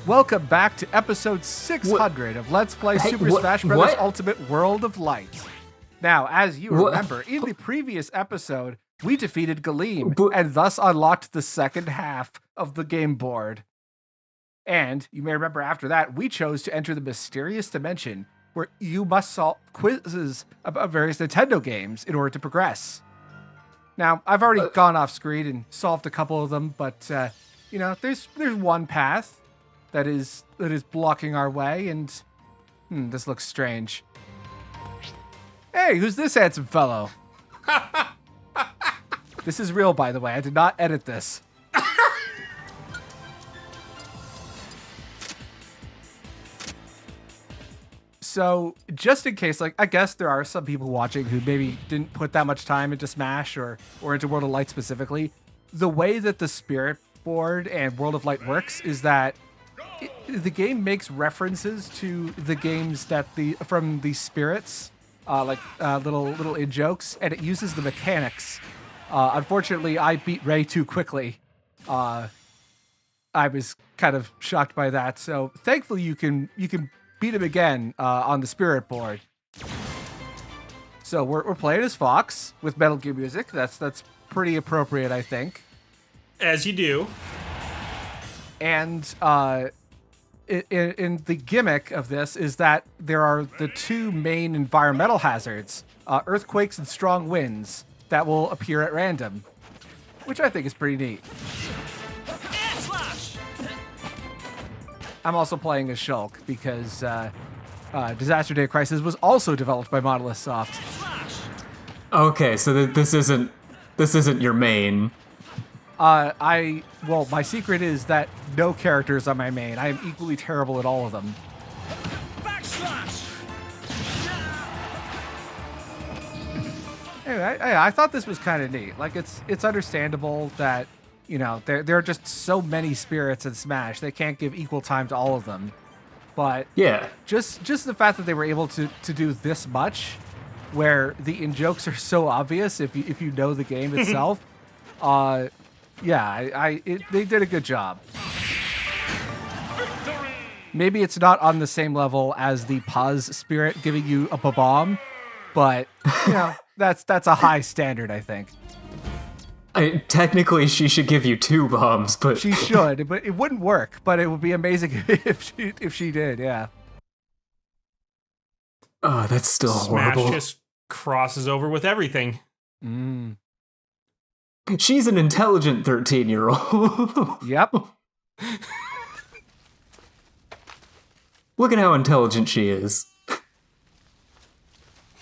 Welcome back to episode 600 of Let's Play Super Smash Bros. Ultimate World of Light. Now, as you remember, in the previous episode, we defeated Galeem and thus unlocked the second half of the game board. And you may remember after that, we chose to enter the mysterious dimension where you must solve quizzes about various Nintendo games in order to progress. Now, I've already gone off screen and solved a couple of them, but you know, there's one path that is blocking our way, and this looks strange. Hey, who's this handsome fellow? This is real, by the way. I did not edit this. So, just in case, like, I guess there are some people watching who maybe didn't put that much time into Smash or into World of Light specifically. The way that the Spirit Board and World of Light works is that the game makes references to the games that from the spirits, little in-jokes, and it uses the mechanics. Unfortunately, I beat Ray too quickly. I was kind of shocked by that. So thankfully, you can beat him again on the Spirit Board. So we're playing as Fox with Metal Gear music. That's pretty appropriate, I think. As you do. And in the gimmick of this is that there are the two main environmental hazards, earthquakes and strong winds, that will appear at random, which I think is pretty neat. I'm also playing as Shulk because Disaster Day Crisis was also developed by Monolith Soft. Okay, so this isn't your main. My secret is that no characters are my main. I am equally terrible at all of them. Anyway, I thought this was kind of neat. Like, it's understandable that, you know, there are just so many spirits in Smash. They can't give equal time to all of them. But yeah, just the fact that they were able to do this much, where the in-jokes are so obvious if you know the game itself, they did a good job. Maybe it's not on the same level as the Puz spirit giving you a bomb, but you know, that's a high standard, I think. Technically, she should give you 2 bombs, but she should, but it wouldn't work. But it would be amazing if she did. Yeah. Oh, that's still horrible. Smash just crosses over with everything. She's an intelligent 13-year-old. Yep. Look at how intelligent she is.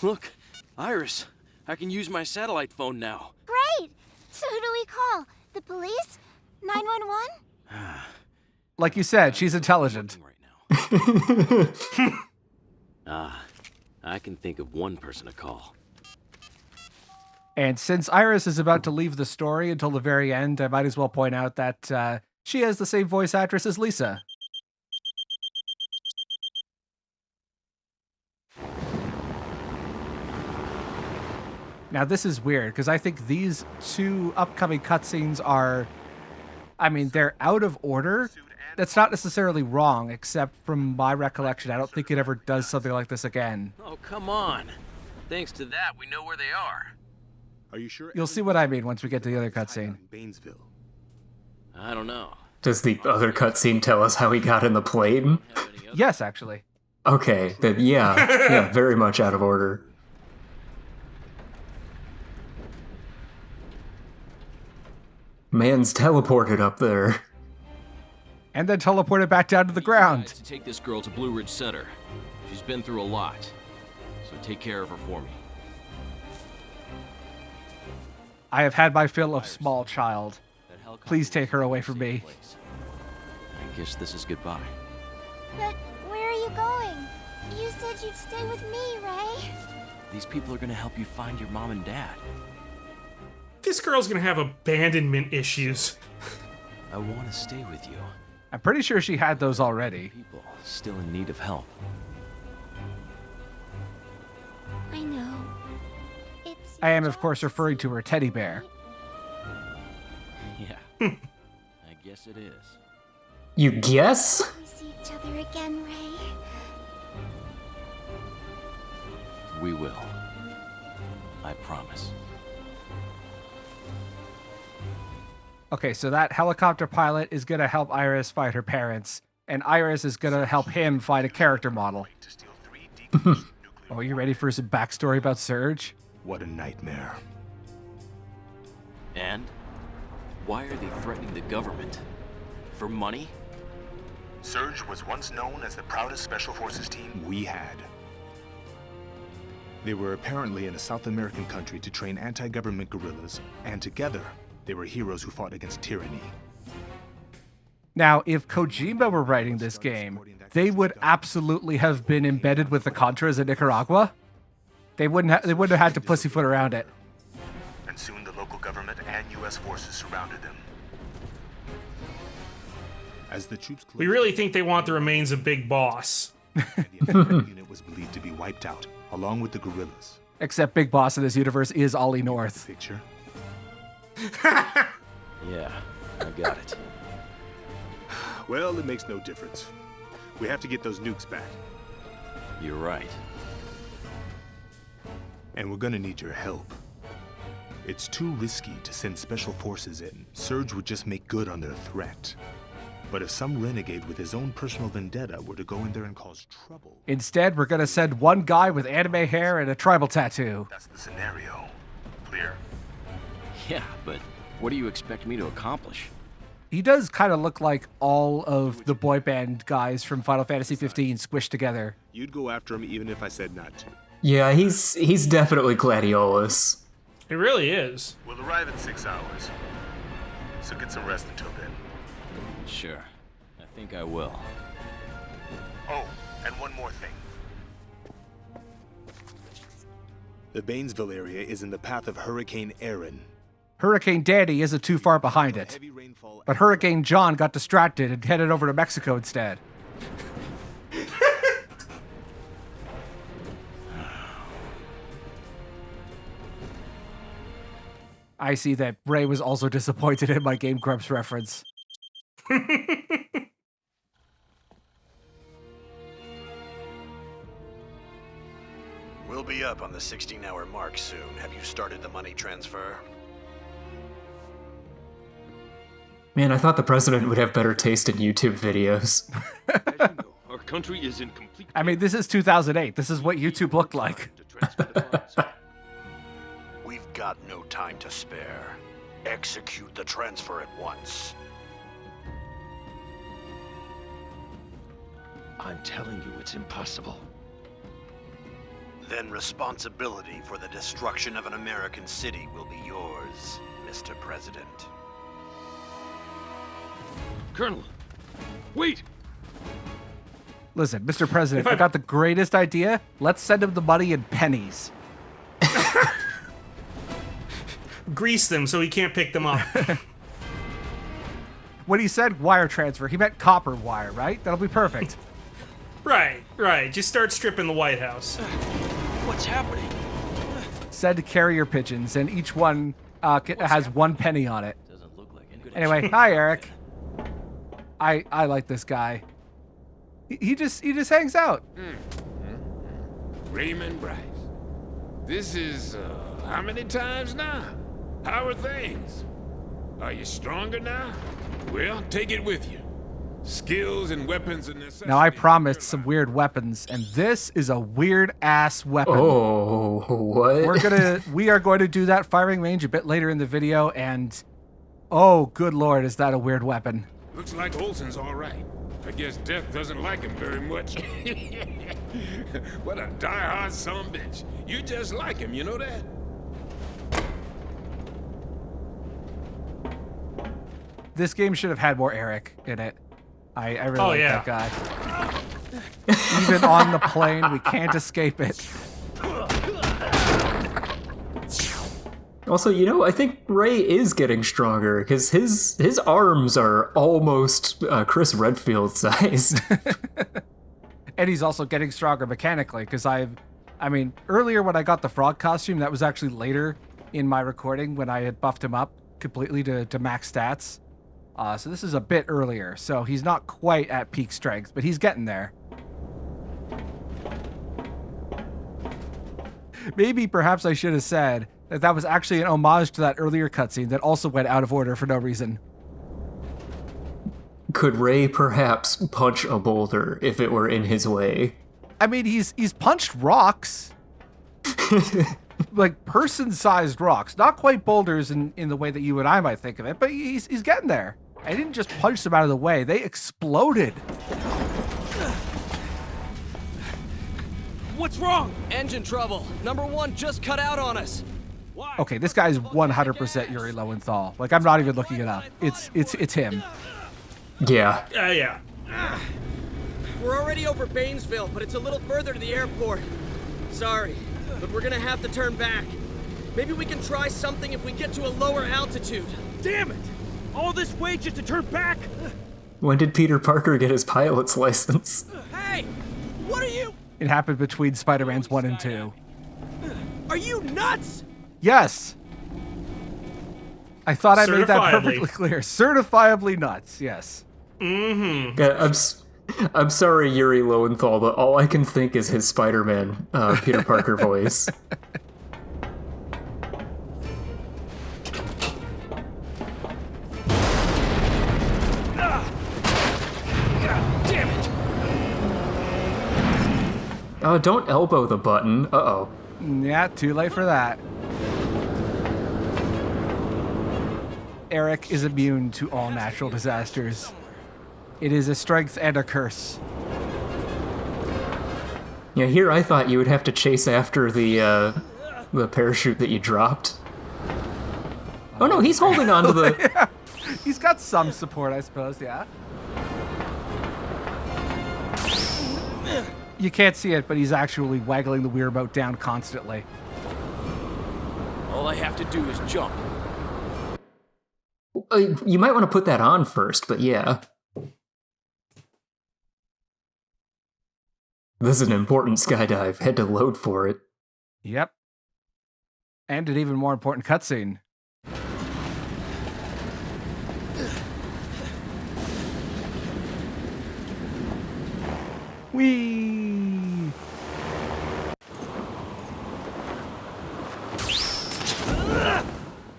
Look, Iris, I can use my satellite phone now. Great! So who do we call? The police? 911? Like you said, she's intelligent. Right now. I can think of one person to call. And since Iris is about to leave the story until the very end, I might as well point out that she has the same voice actress as Lisa. Now, this is weird, because I think these 2 upcoming cutscenes are, I mean, they're out of order. That's not necessarily wrong, except from my recollection, I don't think it ever does something like this again. Oh, come on. Thanks to that, we know where they are. Are you sure? You'll see what I mean once we get to the other cutscene. I don't know. Does the other cutscene tell us how he got in the plane? Yes, actually. Okay, then yeah, very much out of order. Man's teleported up there. And then teleported back down to the ground. To take this girl to Blue Ridge Center. She's been through a lot, so take care of her for me. I have had my fill of small child. Please take her away from me. I guess this is goodbye. But where are you going? You said you'd stay with me, Ray. These people are gonna help you find your mom and dad. This girl's gonna have abandonment issues. I want to stay with you. I'm pretty sure she had those already. People still in need of help. I know. I am, of course, referring to her teddy bear. Yeah. I guess it is. You guess? We see each other again, Ray. We will. I promise. Okay, so that helicopter pilot is gonna help Iris fight her parents, and Iris is gonna help him find a character model. Oh, you ready for some backstory about Surge? What a nightmare. And? Why are they threatening the government? For money? Surge was once known as the proudest special forces team we had. They were apparently in a South American country to train anti-government guerrillas, and together, they were heroes who fought against tyranny. Now, if Kojima were writing this game, they would absolutely have been embedded with the Contras in Nicaragua. They wouldn't have had to pussyfoot around it. And soon the local government and U.S. forces surrounded them. As the troops We really think they want the remains of Big Boss. the entire unit was believed to be wiped out, along with the guerrillas. Except Big Boss in this universe is Ollie North. Picture? Yeah, I got it. Well, it makes no difference. We have to get those nukes back. You're right. And we're gonna need your help. It's too risky to send special forces in. Surge would just make good on their threat. But if some renegade with his own personal vendetta were to go in there and cause trouble... Instead, we're gonna send one guy with anime hair and a tribal tattoo. That's the scenario. Clear? Yeah, but what do you expect me to accomplish? He does kind of look like all of the boy band guys from Final Fantasy 15 squished together. You'd go after him even if I said not to. Yeah, he's definitely Gladiolus. It really is. We'll arrive in 6 hours. So get some rest until then. Sure. I think I will. Oh, and one more thing. The Bainesville area is in the path of Hurricane Aaron. Hurricane Danny isn't too far behind it. Heavy rainfall But Hurricane John got distracted and headed over to Mexico instead. I see that Ray was also disappointed in my Game Grumps reference. We'll be up on the 16-hour mark soon. Have you started the money transfer? Man, I thought the president would have better taste in YouTube videos. As you know, our country is in complete I mean, this is 2008. This is what YouTube looked like. to transfer the funds. We've got no time to spare. Execute the transfer at once. I'm telling you, it's impossible. Then responsibility for the destruction of an American city will be yours, Mr. President. Colonel, wait! Listen, Mr. President, If I I- got the greatest idea. Let's send him the money in pennies. Grease them so he can't pick them up. When he said wire transfer, he meant copper wire, right? That'll be perfect. Right. Just start stripping the White House. What's happening? Send carrier pigeons, and each one has 1 penny on it. Doesn't look like any. Anyway, hi, Eric. I like this guy. He just hangs out. Raymond Bryce. This is, how many times now? How are things? Are you stronger now? Well, take it with you. Skills and weapons and necessities. Now I promised some weird weapons, and this is a weird ass weapon. Oh, what? We are going to do that firing range a bit later in the video, and oh, good lord, is that a weird weapon? Looks like Olsen's all right. I guess Death doesn't like him very much. What a die-hard sumbitch. You just like him, you know that? This game should have had more Eric in it. I really like yeah. that guy. Even on the plane, we can't escape it. Also, you know, I think Ray is getting stronger because his arms are almost Chris Redfield sized. And he's also getting stronger mechanically because I mean, earlier when I got the frog costume, that was actually later in my recording when I had buffed him up completely to max stats. So this is a bit earlier. So he's not quite at peak strength, but he's getting there. Maybe perhaps I should have said that that was actually an homage to that earlier cutscene that also went out of order for no reason. Could Ray perhaps punch a boulder if it were in his way? I mean, he's punched rocks. Like person-sized rocks. Not quite boulders in the way that you and I might think of it, but he's getting there. I didn't just punch them out of the way. They exploded. What's wrong? Engine trouble. Number 1 just cut out on us. Why? Okay, this guy's 100% Yuri Lowenthal. Like, I'm not even looking it up. It's him. Yeah. Yeah. We're already over Bainesville, but it's a little further to the airport. Sorry, but we're gonna have to turn back. Maybe we can try something if we get to a lower altitude. Damn it! All this way just to turn back? When did Peter Parker get his pilot's license? Hey! What are you? It happened between Spider-Man's 1 and 2. Are you nuts? Yes! I thought I made that Certifiably. perfectly clear. Certifiably nuts, yes. Mm-hmm. Yeah, I'm sorry, Yuri Lowenthal, but all I can think is his Spider-Man, Peter Parker voice. God damn it! Oh, don't elbow the button. Uh-oh. Yeah, too late for that. Eric is immune to all natural disasters. It is a strength and a curse. Yeah, here I thought you would have to chase after the parachute that you dropped. Oh no, he's holding on to the... Yeah. He's got some support, I suppose, yeah. You can't see it, but he's actually waggling the wheel remote down constantly. All I have to do is jump. You might want to put that on first, but yeah. This is an important skydive. Had to load for it. Yep. And an even more important cutscene. Whee!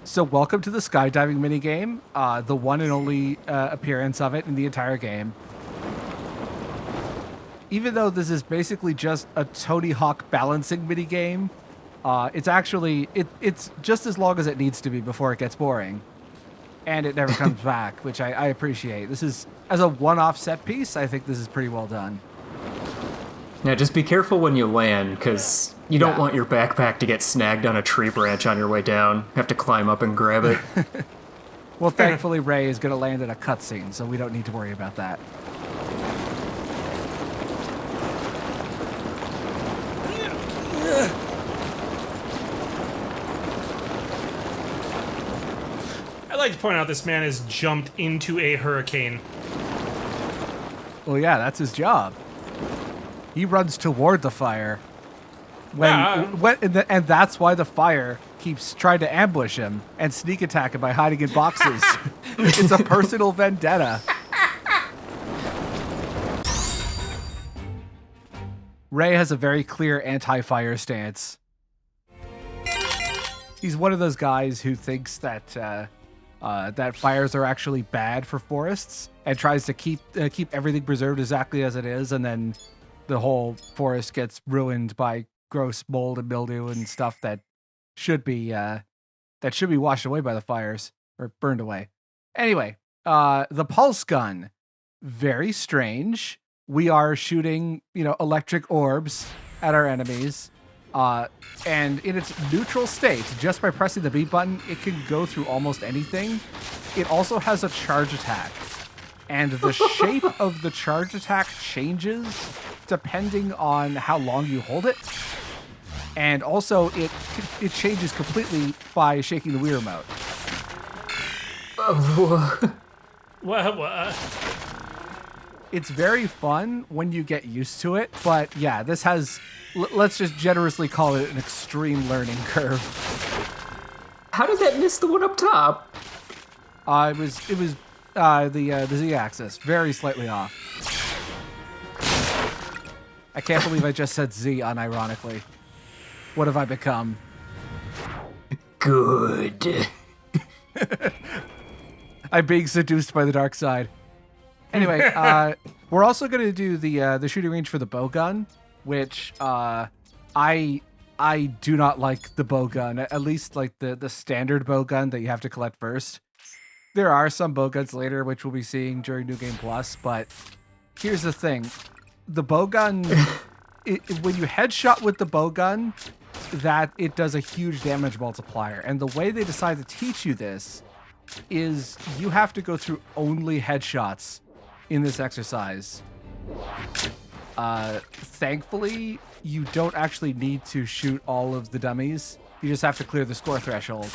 So welcome to the skydiving minigame, the one and only appearance of it in the entire game. Even though this is basically just a Tony Hawk balancing minigame, it's actually, it's just as long as it needs to be before it gets boring. And it never comes back, which I appreciate. This is, as a one-off set piece, I think this is pretty well done. Now just be careful when you land, because you don't want your backpack to get snagged on a tree branch on your way down. Have to climb up and grab it. Well, thankfully, Ray is going to land in a cutscene, so we don't need to worry about that. I'd like to point out this man has jumped into a hurricane. Well, yeah, that's his job. He runs toward the fire. And that's why the fire keeps trying to ambush him and sneak attack him by hiding in boxes. It's a personal vendetta. Ray has a very clear anti-fire stance. He's one of those guys who thinks that that fires are actually bad for forests and tries to keep everything preserved exactly as it is, and then the whole forest gets ruined by gross mold and mildew and stuff that should be washed away by the fires or burned away. Anyway, the pulse gun, very strange. We are shooting, electric orbs at our enemies. And in its neutral state, just by pressing the B button, it can go through almost anything. It also has a charge attack. And the shape of the charge attack changes depending on how long you hold it. And also, it changes completely by shaking the Wii remote. What? It's very fun when you get used to it, but yeah, this has, let's just generously call it an extreme learning curve. How did that miss the one up top? It was the Z-axis, very slightly off. I can't believe I just said Z unironically. What have I become? Good. I'm being seduced by the dark side. Anyway, we're also going to do the shooting range for the bow gun, which I do not like the bow gun, at least like the standard bow gun that you have to collect first. There are some bow guns later, which we'll be seeing during New Game Plus, but here's the thing. The bow gun, when you headshot with the bow gun, that it does a huge damage multiplier. And the way they decide to teach you this is you have to go through only headshots in this exercise. Thankfully, you don't actually need to shoot all of the dummies. You just have to clear the score threshold.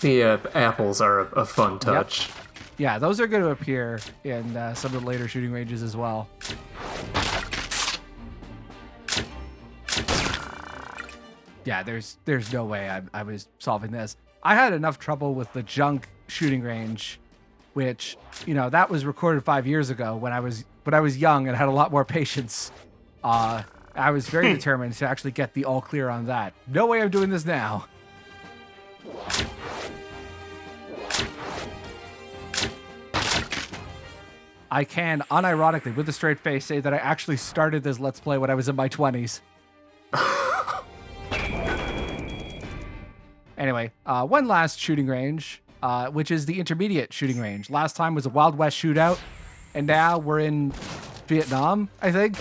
The apples are a fun touch. Yep. Yeah, those are going to appear in some of the later shooting ranges as well. Yeah, there's no way I was solving this. I had enough trouble with the junk shooting range, which, you know, that was recorded 5 years ago when I was young and had a lot more patience. I was very determined to actually get the all clear on that. No way I'm doing this now. I can, unironically, with a straight face, say that I actually started this Let's Play when I was in my 20s. Anyway, one last shooting range, which is the intermediate shooting range. Last time was a Wild West shootout, and now we're in Vietnam, I think.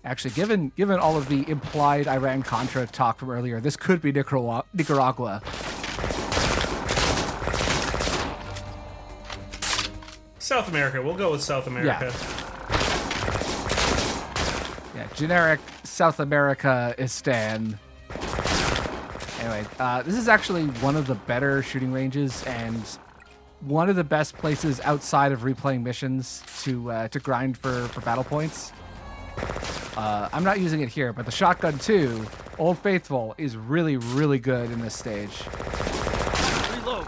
Actually, given all of the implied Iran-Contra talk from earlier, this could be Nicaragua. South America. We'll go with South America. Yeah, generic South America is Stan. Anyway, this is actually one of the better shooting ranges and one of the best places outside of replaying missions to grind for battle points. I'm not using it here, but the Shotgun 2, Old Faithful, is really, really good in this stage. Reload.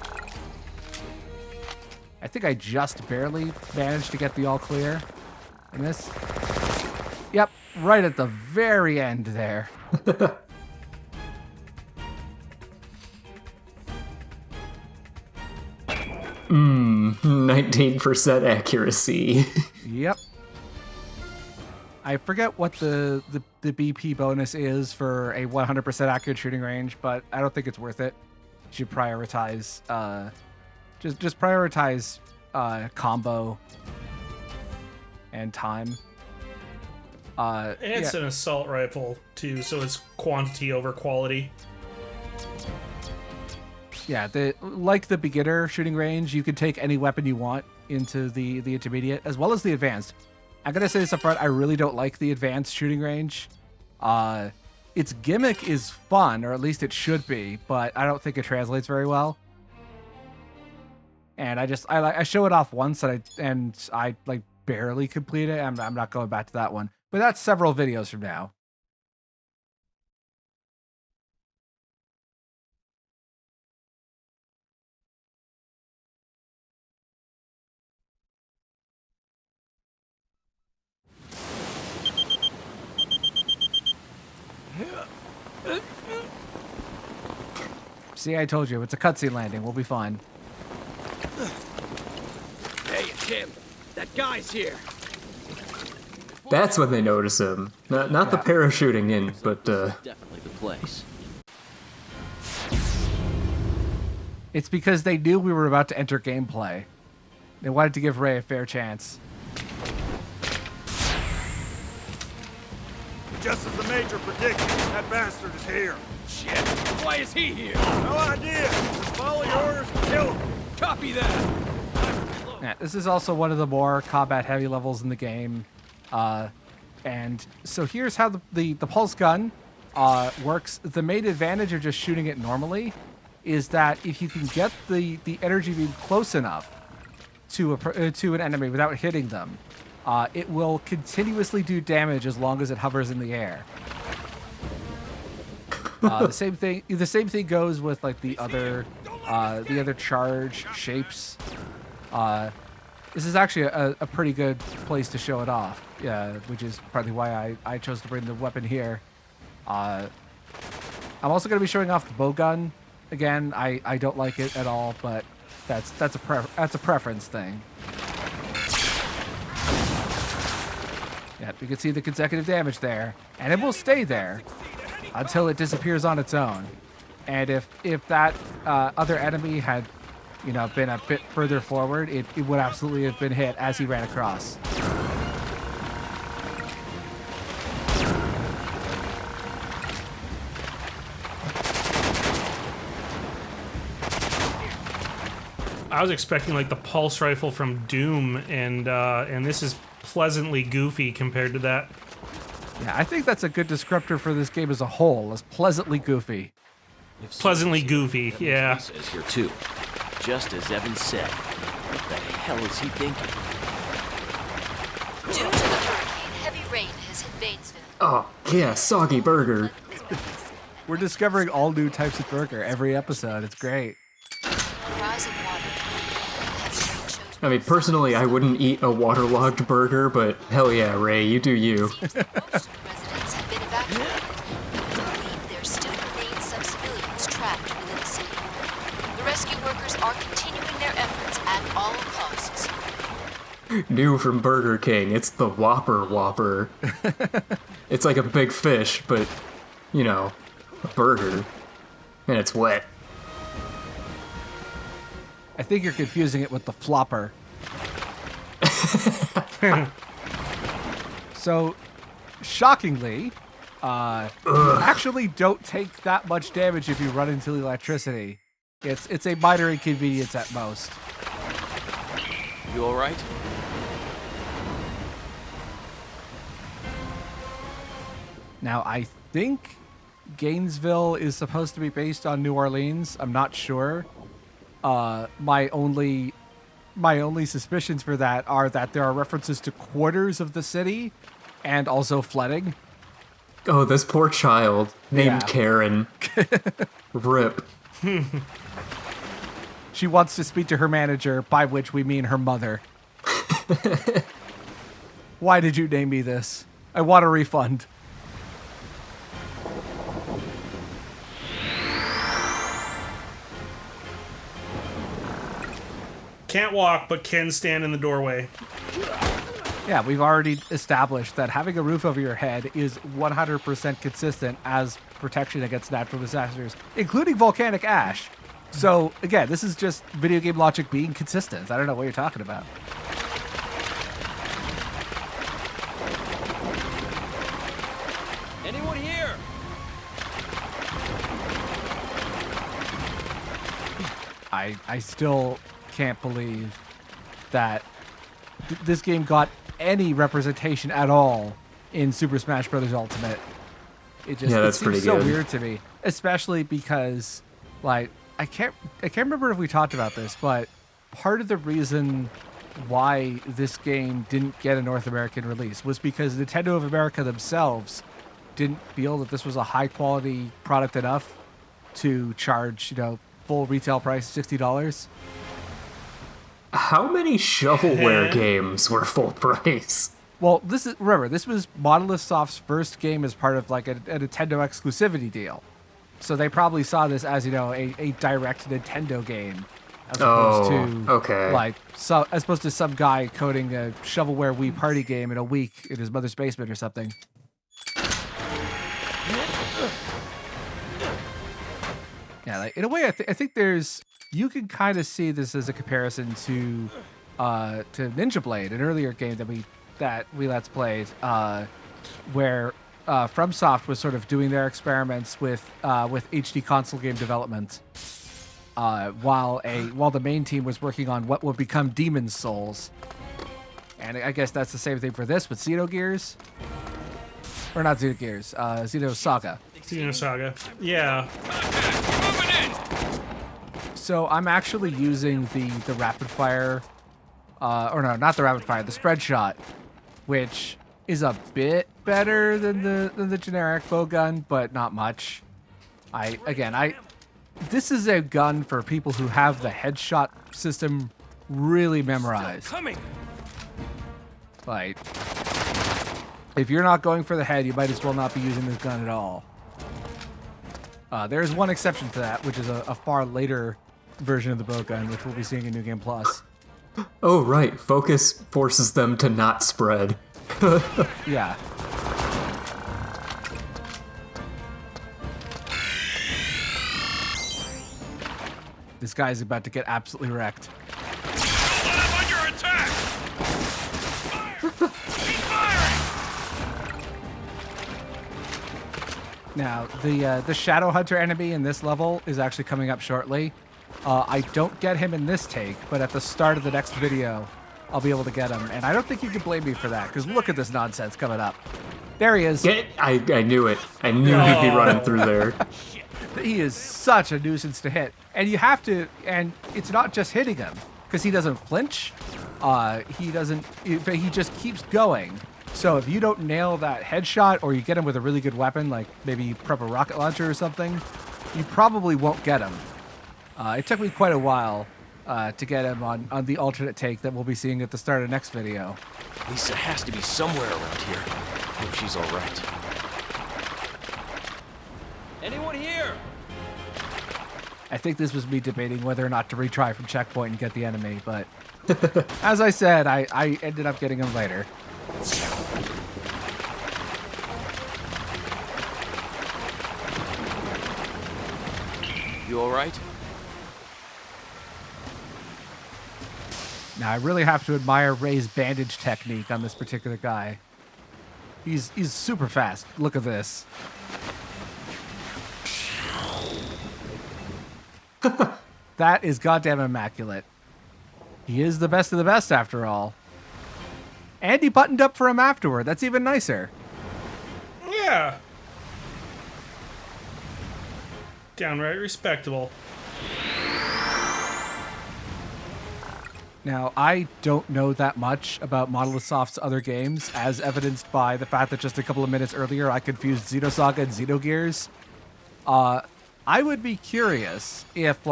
I think I just barely managed to get the all clear in this. Yep, right at the very end there. 19% accuracy. Yep. I forget what the BP bonus is for a 100% accurate shooting range, but I don't think it's worth it. You should prioritize, just prioritize combo and time. It's an assault rifle too, so it's quantity over quality. Yeah, like the beginner shooting range, you can take any weapon you want into the intermediate as well as the advanced. I'm gonna say this up front, I really don't like the advanced shooting range. Its gimmick is fun, or at least it should be, but I don't think it translates very well. And I show it off once and I like barely complete it. I'm not going back to that one. But that's several videos from now. See, I told you, it's a cutscene landing. We'll be fine. Hey, Tim, that guy's here. That's when they notice him. Not the parachuting in, but Definitely the place. It's because they knew we were about to enter gameplay. They wanted to give Ray a fair chance. Just as the Major predicted, that bastard is here. Shit, why is he here? No idea. Just follow your orders and kill him. Copy that. Yeah, this is also one of the more combat-heavy levels in the game. And so here's how the pulse gun works. The main advantage of just shooting it normally is that if you can get the energy beam close enough to an enemy without hitting them, it will continuously do damage as long as it hovers in the air. The same thing. The same thing goes with like the other charge shapes. This is actually a pretty good place to show it off. Yeah, which is partly why I chose to bring the weapon here. I'm also going to be showing off the bowgun. Again, I don't like it at all, but that's a preference thing. Yep, you can see the consecutive damage there, and it will stay there until it disappears on its own. And if that other enemy had, been a bit further forward, it would absolutely have been hit as he ran across. I was expecting like the pulse rifle from Doom, and this is pleasantly goofy compared to that. Yeah, I think that's a good descriptor for this game as a whole, is pleasantly goofy. Pleasantly goofy, yeah. Says here too, just as Evan said. What the hell is he thinking? Due to the hurricane, heavy rain has hit Baynesville. Oh, yeah, soggy burger. We're discovering all new types of burger every episode. It's great. Rising water. I mean, personally, I wouldn't eat a waterlogged burger, but hell yeah, Ray, you do you. Most residents have been evacuated, but we believe there still remain some civilians trapped within the city. The rescue workers are continuing their efforts at all costs. New from Burger King, it's the Whopper. It's like a big fish, but, a burger. And it's wet. I think you're confusing it with the flopper. So, shockingly, you actually don't take that much damage if you run into the electricity. It's a minor inconvenience at most. You all right? Now, I think Gainesville is supposed to be based on New Orleans. I'm not sure. My only suspicions for that are that there are references to quarters of the city and also flooding. Oh, this poor child named Karen. Rip. She wants to speak to her manager, by which we mean her mother. Why did you name me this? I want a refund. Can't walk, but can stand in the doorway. Yeah, we've already established that having a roof over your head is 100% consistent as protection against natural disasters, including volcanic ash. So, again, this is just video game logic being consistent. I don't know what you're talking about. Anyone here? I still can't believe that this game got any representation at all in Super Smash Bros. Ultimate. It just that's it pretty seems so good. weird to me, especially because, like, I can't remember if we talked about this, but part of the reason why this game didn't get a North American release was because Nintendo of America themselves didn't feel that this was a high quality product enough to charge, full retail price $60. How many shovelware games were full price? Well, this was Monolith Soft's first game as part of like a Nintendo exclusivity deal. So they probably saw this as, a direct Nintendo game as opposed as opposed to some guy coding a shovelware Wii Party game in a week in his mother's basement or something. Yeah, like, in a way, I think you can kind of see this as a comparison to Ninja Blade, an earlier game that we let's played, where FromSoft was sort of doing their experiments with HD console game development, while the main team was working on what would become Demon's Souls. And I guess that's the same thing for this with Xenogears, or not Xenogears, Xenosaga. Xenosaga, yeah. So I'm actually using the rapid fire, the spread shot, which is a bit better than the generic bowgun, but not much. This is a gun for people who have the headshot system really memorized. Coming. Like, if you're not going for the head, you might as well not be using this gun at all. There's one exception to that, which is a far later version of the bow gun, which we'll be seeing in New Game Plus. Oh, right. Focus forces them to not spread. Yeah. This guy's about to get absolutely wrecked. I'm under attack! Fire! Keep firing! Now, the Shadow Hunter enemy in this level is actually coming up shortly. I don't get him in this take, but at the start of the next video, I'll be able to get him. And I don't think you can blame me for that, because look at this nonsense coming up. There he is. I knew it. I knew he'd be running through there. He is such a nuisance to hit. And you have to, and it's not just hitting him, because he doesn't flinch. He just keeps going. So if you don't nail that headshot, or you get him with a really good weapon, like maybe prep a rocket launcher or something, you probably won't get him. It took me quite a while to get him on the alternate take that we'll be seeing at the start of next video. Lisa has to be somewhere around here. Hope she's all right. Anyone here? I think this was me debating whether or not to retry from checkpoint and get the enemy, but as I said, I ended up getting him later. You all right? Now, I really have to admire Ray's bandage technique on this particular guy. He's super fast. Look at this. That is goddamn immaculate. He is the best of the best, after all. And he buttoned up for him afterward. That's even nicer. Yeah. Downright respectable. Now, I don't know that much about Monolith Soft's other games, as evidenced by the fact that just a couple of minutes earlier I confused Xenosaga and Xenogears. I would be curious if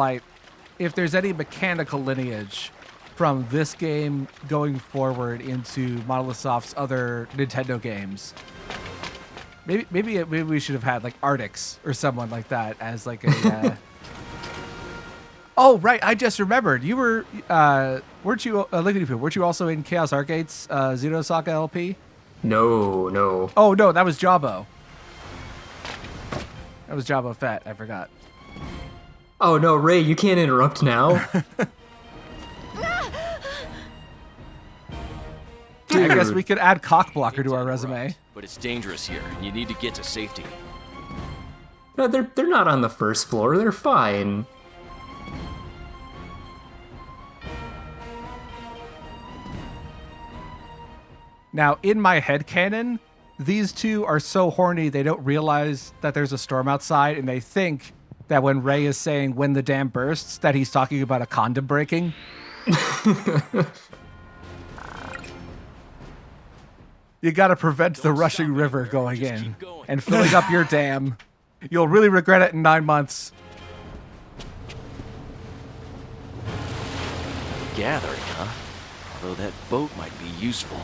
there's any mechanical lineage from this game going forward into Monolith Soft's other Nintendo games. Maybe we should have had like Artix or someone like that as like a. Oh right, I just remembered. You were weren't you Lickety Poo? Weren't you also in Chaos Arcade's Xenosaga LP? No. Oh no, that was Jabo. That was Jabo Fett. I forgot. Oh no, Ray, you can't interrupt now. I guess we could add Cockblocker to our resume. But it's dangerous here, and you need to get to safety. No, they're not on the first floor. They're fine. Now, in my headcanon, these two are so horny they don't realize that there's a storm outside, and they think that when Ray is saying "when the dam bursts," that he's talking about a condom breaking. You gotta prevent the rushing river going in and filling up your dam. You'll really regret it in 9 months. Gathering, huh? Although that boat might be useful.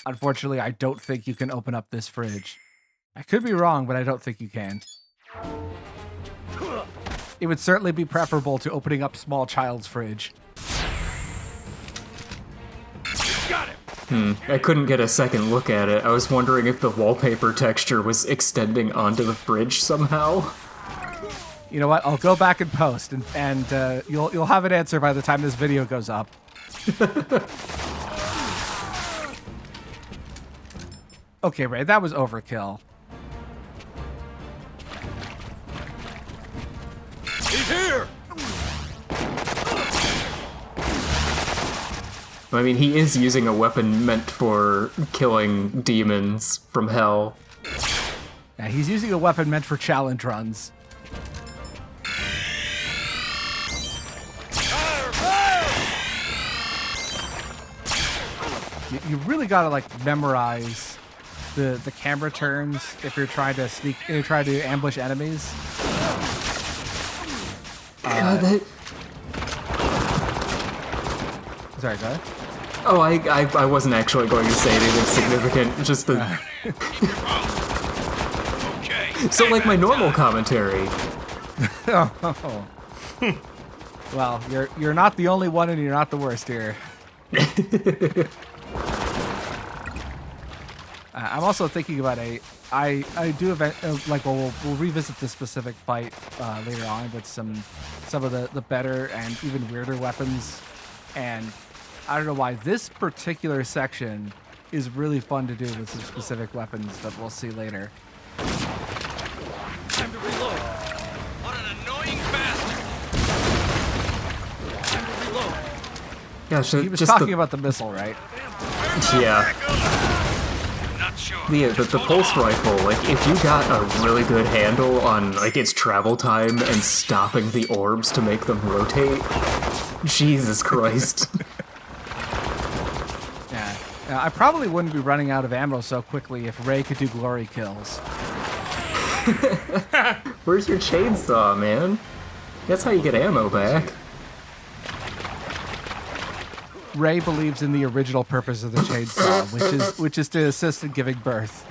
Unfortunately, I don't think you can open up this fridge. I could be wrong, but I don't think you can. It would certainly be preferable to opening up small child's fridge. Got him. I couldn't get a second look at it. I was wondering if the wallpaper texture was extending onto the fridge somehow. You know what? I'll go back and post, and you'll have an answer by the time this video goes up. Okay, Ray, that was overkill. He's here! I mean, he is using a weapon meant for killing demons from hell. Yeah, he's using a weapon meant for challenge runs. You really gotta, like, memorize the camera turns if you're trying to try to ambush enemies. Sorry, go ahead. Oh, I wasn't actually going to say anything significant. Just the. So like my normal commentary. Oh. Well, you're not the only one, and you're not the worst here. I'm also thinking about I do event like we'll revisit this specific fight later on with some of the better and even weirder weapons, and I don't know why this particular section is really fun to do with some specific weapons that we'll see later. Time to reload. What an annoying bastard. Time to reload. Yeah, so He was just talking about the missile, right? Yeah. The pulse rifle, like, if you got a really good handle on, like, its travel time and stopping the orbs to make them rotate, Jesus Christ. Yeah. I probably wouldn't be running out of ammo so quickly if Ray could do glory kills. Where's your chainsaw, man? That's how you get ammo back. Ray believes in the original purpose of the chainsaw, which is to assist in giving birth.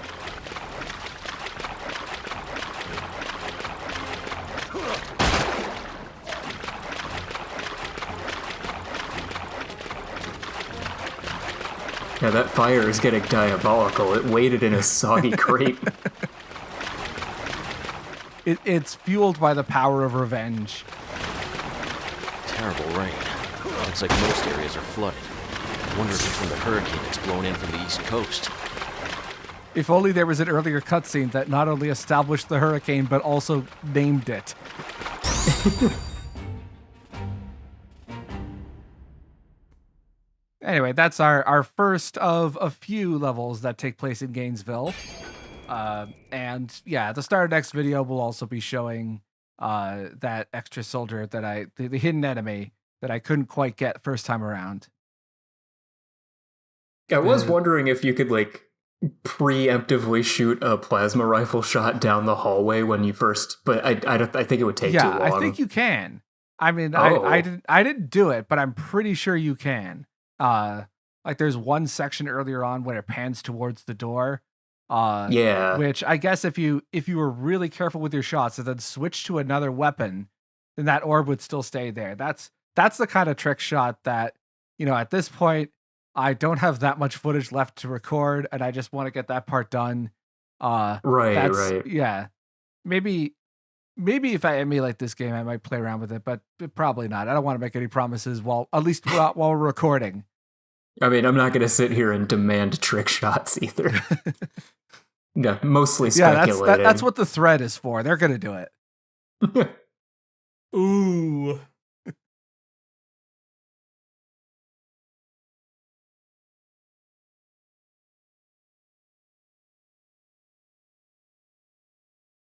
Yeah, that fire is getting diabolical. It waited in a soggy crate. It's fueled by the power of revenge. Terrible rain. Looks like most areas are flooded. I wonder if it's from the hurricane that's blown in from the east coast. If only there was an earlier cutscene that not only established the hurricane, but also named it. Anyway, that's our first of a few levels that take place in Gainesville. And yeah, at the start of next video, we'll also be showing that extra soldier that the hidden enemy that I couldn't quite get first time around. I was wondering if you could, like, preemptively shoot a plasma rifle shot down the hallway when you first, but I think it would take too long. Yeah, I think you can. I mean, Oh. I didn't do it, but I'm pretty sure you can. Like there's one section earlier on where it pans towards the door. Yeah. Which I guess if you were really careful with your shots and then switch to another weapon, then that orb would still stay there. That's the kind of trick shot that, at this point, I don't have that much footage left to record, and I just want to get that part done. Right. Yeah. Maybe if I emulate this game, I might play around with it, but probably not. I don't want to make any promises while we're recording. I mean, I'm not going to sit here and demand trick shots either. Yeah, mostly speculating. That's what the thread is for. They're going to do it. Ooh.